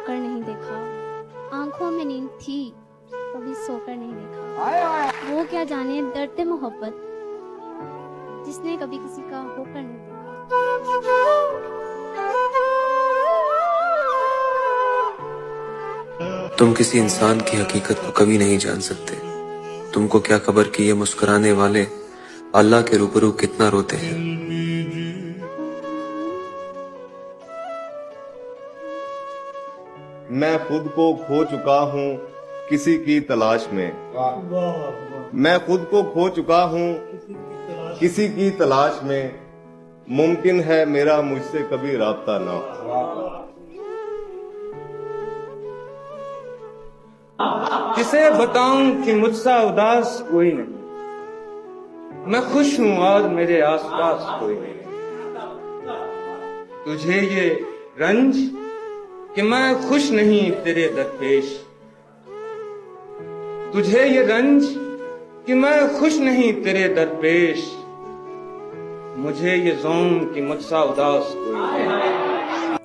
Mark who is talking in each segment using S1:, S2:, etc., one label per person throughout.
S1: सोकर नहीं देखा, आंखों में नींद थी कभी सोकर नहीं देखा। वो क्या जाने दर्द मोहब्बत जिसने कभी किसी का होकर नहीं देखा।
S2: तुम किसी इंसान की हकीकत को कभी नहीं जान सकते। तुमको क्या खबर कि ये मुस्कुराने वाले अल्लाह के रूबरू कितना रोते हैं।
S3: मैं खुद को खो चुका हूँ किसी की तलाश में। मैं खुद को खो चुका हूँ किसी की तलाश में। मुमकिन है मेरा मुझसे कभी राब्ता ना हो।
S4: किसे बताऊं कि मुझसा उदास कोई नहीं, मैं खुश हूं और मेरे आसपास कोई नहीं। तुझे ये रंज कि मैं खुश नहीं तेरे दरपेश, तुझे ये रंज कि मैं खुश नहीं तेरे दरपेश, मुझे ये ज़ौम कि मुझसा उदास कोई नहीं।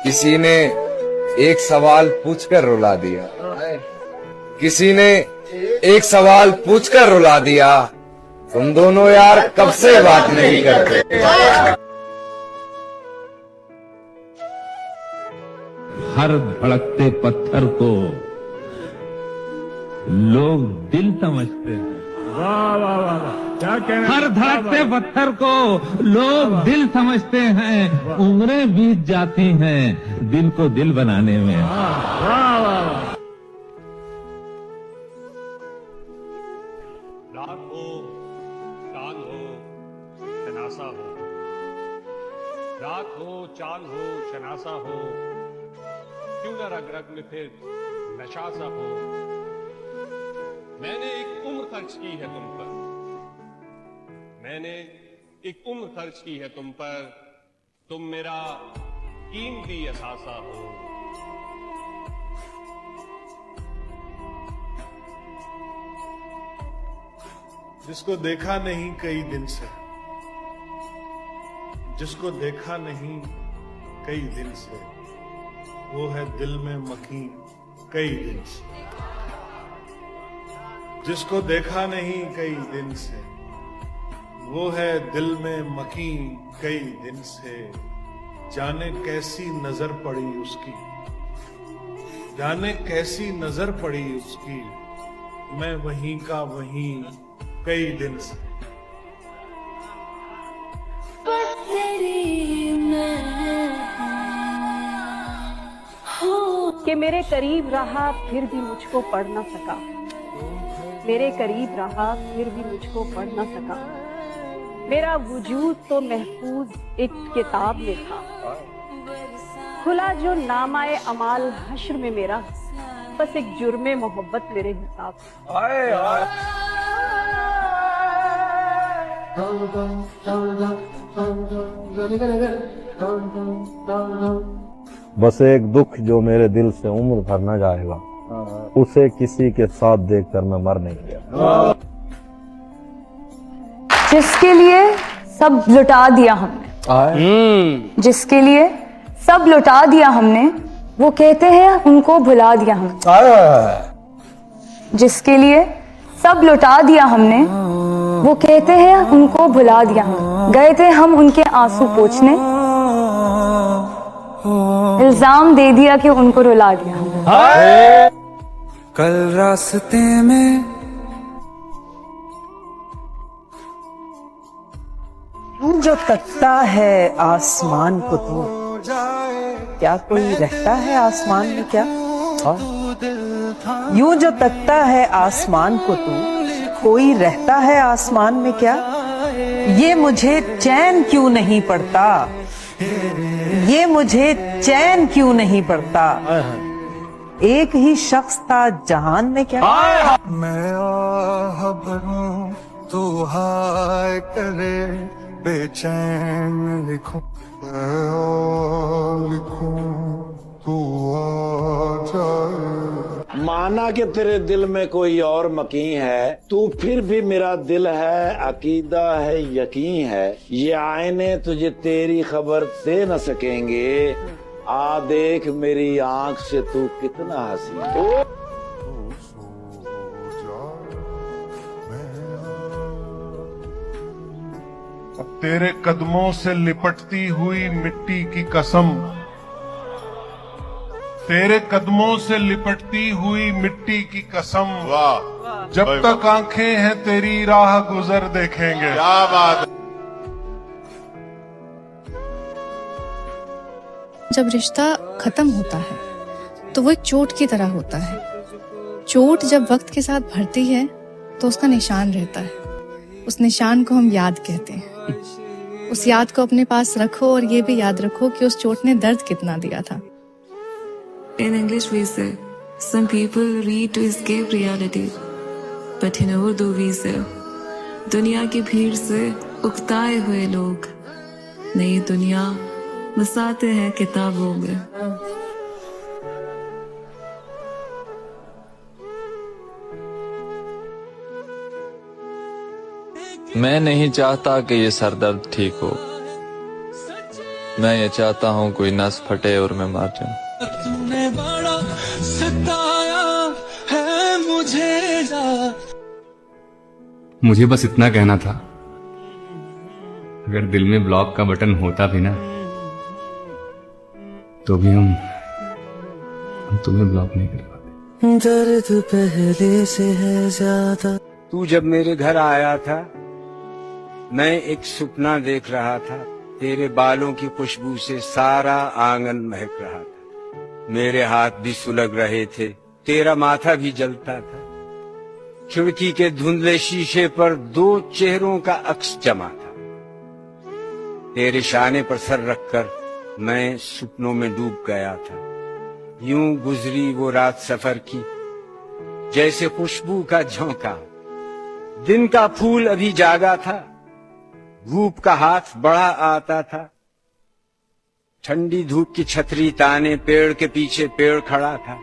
S5: किसी ने एक सवाल पूछकर रुला दिया, किसी ने एक सवाल पूछकर रुला दिया, तुम दोनों यार कब से बात नहीं करते।
S6: हर धड़कते पत्थर को लोग दिल समझते हैं। वाह वाह वाह, क्या कहना। हर धड़कते पत्थर को लोग दिल समझते हैं, उम्रें बीत जाती हैं दिल को दिल बनाने में। वाह वाह वाह।
S7: रात हो, चांद हो, शनासा हो, रात हो, चांद हो, शनासा हो, क्यों न रग रग में फिर नशा सा हो। मैंने एक उम्र खर्च की है तुम पर, मैंने एक उम्र खर्च की है तुम पर, तुम मेरा कीमती असासा हो।
S8: जिसको देखा नहीं कई दिन से, जिसको देखा नहीं कई दिन से, वो है दिल में मकीन कई दिन से। जिसको देखा नहीं कई दिन से, वो है दिल में मकीन कई दिन से। जाने कैसी नजर पड़ी उसकी, जाने कैसी नजर पड़ी उसकी, मैं वहीं का वहीं कई दिन से।
S9: कि मेरे करीब रहा फिर भी मुझको पढ़ ना सका, मेरे करीब रहा फिर भी मुझको पढ़ ना सका। मेरा वजूद तो महफूज एक किताब में था, खुला जो नामाए अमाल हश्र में मेरा, बस एक जुर्मे मोहब्बत मेरे हिसाब।
S10: बस एक दुख जो मेरे दिल से उम्र भर न जाएगा, उसे किसी के साथ देखकर मैं मर नहीं गया।
S11: जिसके लिए सब लुटा दिया हमने, जिसके लिए सब लुटा दिया हमने, वो कहते हैं उनको भुला दिया हमने। जिसके लिए सब लुटा दिया हमने, वो कहते हैं उनको भुला दिया हमने। गए थे हम उनके आंसू पोंछने, इल्जाम दे दिया कि उनको रुला दिया हमने।
S5: कल रास्ते में
S9: जो तकता है आसमान को तो क्या कोई रहता है आसमान में क्या? यूं जो तकता है आसमान को तो कोई रहता है आसमान में क्या? ये मुझे चैन क्यों नहीं पड़ता, ये मुझे चैन क्यों नहीं पड़ता, एक ही शख्स था जहान में क्या?
S5: मैं आह भरूं तू हाय करे, बेचैन लिखूं मैं लिखूं तू आ जाए।
S12: माना कि तेरे दिल में कोई और मकीन है, तू फिर भी मेरा दिल है, अकीदा है, यकीन है। ये आईने तुझे तेरी खबर दे न सकेंगे, आ देख मेरी आंख से तू कितना हंसी।
S8: तेरे कदमों से लिपटती हुई मिट्टी की कसम, तेरे कदमों से लिपटती हुई मिट्टी की कसम, वाह, जब तक आंखें हैं तेरी राह गुजर देखेंगे। क्या बात।
S13: जब रिश्ता खत्म होता है तो वो एक चोट की तरह होता है। चोट जब वक्त के साथ भरती है तो उसका निशान रहता है। उस निशान को हम याद कहते हैं। उस याद को अपने पास रखो और ये भी याद रखो कि उस चोट ने दर्द कितना दिया था।
S14: In English we say, some people read to escape reality, but in Urdu we say, दुनिया की भीड़ से उकताए हुए लोग नई दुनिया बसाते हैं किताबों में।
S15: मैं नहीं चाहता कि ये सरदर्द ठीक हो, मैं ये चाहता हूँ कोई नस फटे और मैं मर जाऊं।
S16: तूने बड़ा सताया है
S17: मुझे बस इतना कहना था, अगर दिल में ब्लॉक का बटन होता भी ना तो भी हम तुम्हें ब्लॉक नहीं कर पाते।
S16: दर्द पहले से है ज्यादा।
S5: तू जब मेरे घर आया था मैं एक सपना देख रहा था। तेरे बालों की खुशबू से सारा आंगन महक रहा था। मेरे हाथ भी सुलग रहे थे, तेरा माथा भी जलता था। खिड़की के धुंधले शीशे पर दो चेहरों का अक्स जमा था। तेरे शाने पर सर रखकर मैं सपनों में डूब गया था। यूं गुजरी वो रात सफर की जैसे खुशबू का झोंका। दिन का फूल अभी जागा था, धूप का हाथ बढ़ा आता था। ठंडी धूप की छतरी ताने पेड़ के पीछे पेड़ खड़ा था।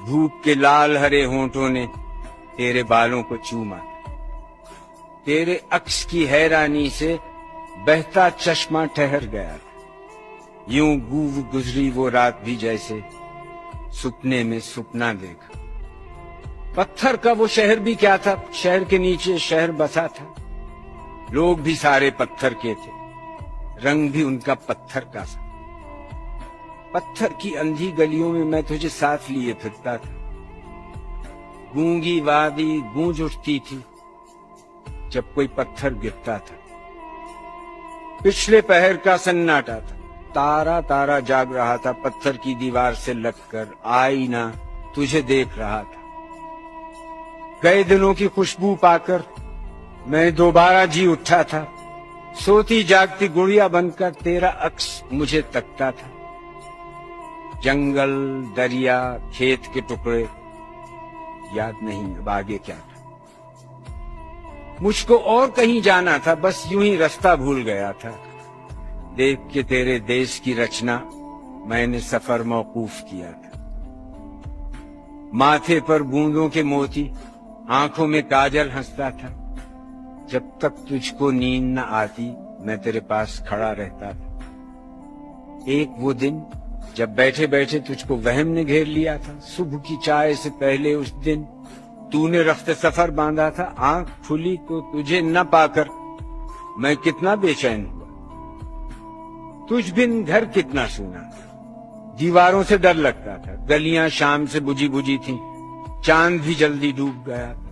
S5: धूप के लाल हरे होंठों ने तेरे बालों को चूमा था। तेरे अक्स की हैरानी से बहता चश्मा ठहर गया था। यूं गूंज गुजरी वो रात भी जैसे सपने में सपना देखा। पत्थर का वो शहर भी क्या था, शहर के नीचे शहर बसा था। लोग भी सारे पत्थर के थे, रंग भी उनका पत्थर का था। पत्थर की अंधी गलियों में मैं तुझे साथ लिए फिरता था। गूंगी वादी गूंज उठती थी जब कोई पत्थर गिरता था। पिछले पहर का सन्नाटा था, तारा तारा जाग रहा था। पत्थर की दीवार से लगकर आईना तुझे देख रहा था। गए दिनों की खुशबू पाकर मैं दोबारा जी उठा था। सोती जागती गुड़िया बनकर तेरा अक्स मुझे तकता था। जंगल, दरिया, खेत के टुकड़े, याद नहीं अब आगे क्या था। मुझको और कहीं जाना था, बस यूं ही रास्ता भूल गया था। देख के तेरे देश की रचना मैंने सफर मौकूफ किया था। माथे पर बूंदों के मोती, आंखों में काजल हंसता था। जब तक तुझको नींद न आती मैं तेरे पास खड़ा रहता था। एक वो दिन जब बैठे बैठे तुझको वहम ने घेर लिया था। सुबह की चाय से पहले उस दिन तूने रफ्ते सफर बांधा था। आंख खुली तो तुझे न पाकर मैं कितना बेचैन हुआ। तुझ बिन घर कितना सूना था, दीवारों से डर लगता था। गलियां शाम से बुझी बुझी थीं, चांद भी जल्दी डूब गया था।